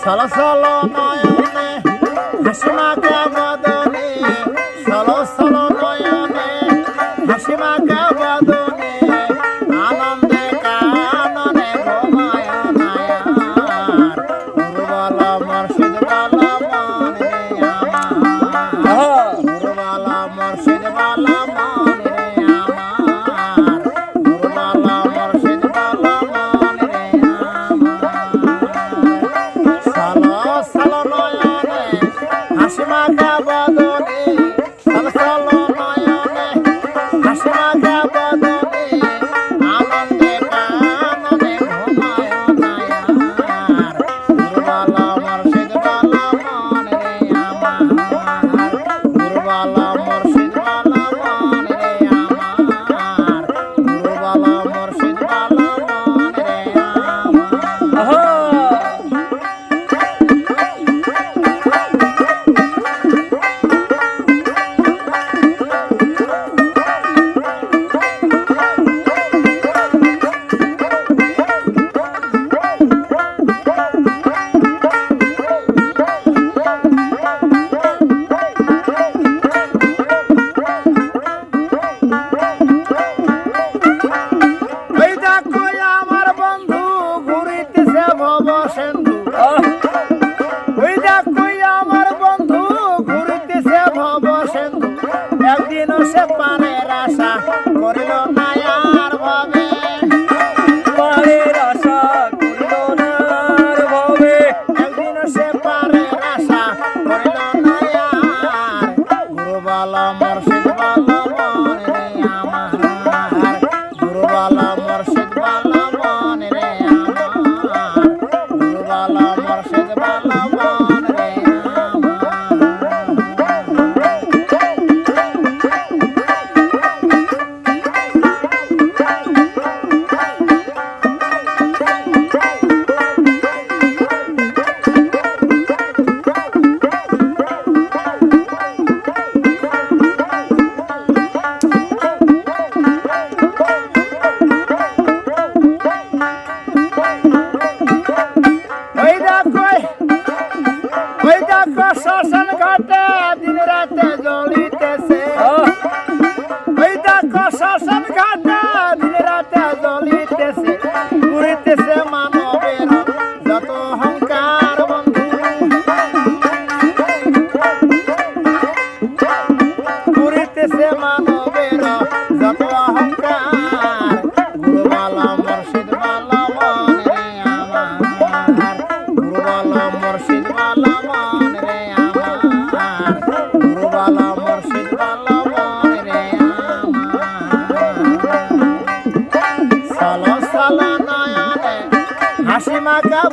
solo solo নয়নে হাসি মাখা বদনে সলো সলো নয়নে হাসি মাখা বদনে আনন্দে কাননে ঘুমায় নায়ার গুরুবালা মুর্শিদ বালা মনে আমার গুরুবালা মুর্শিদ বালা মনে আমার গুরুবালা মুর্শিদ বালা মনে আমার সালো সালো নয়নে হাসি মাখা বদনে সালো সালো নয়নে হাসি মাখা বদনে আনন্দে কাননে ঘুমায় নায়ার গুরুবালা মুর্শিদ বালা মনে আমার গুরুবালা মুর্শিদ বালা মনে আমার গুরুবালা মুর্শিদ বালা মনে আমার একদিন সে পানের আশা করিল না আর ভাবে পানের আশা করিল না আর ভবে একদিন সে পানের আশা করিল না আর গুরুবালা মুর্শিদ বালা মনে আমার গুরুবালা মুর্শিদ বালা মনে রে আমার গুরুবালা মুর্শিদ বালা মনে রে শ্মশান ঘাটে দিন রাতে জ্বলিতেছে ওই দেখো শ্মশান ঘাটে দিন রাতে জ্বলিতেছে ঘুরিতেছে মানবের যত অহংকার বন্ধু ঘুরিতেছে মানবের যত অহংকার গুরুবালা মুর্শিদ বালা মনে আমার গুরুবালা মুর্শিদ বালা মনে রে আমার গুরুবালা মুর্শিদ বালা মনে রে আমার সালো সালো নয়নে হাসি মাখা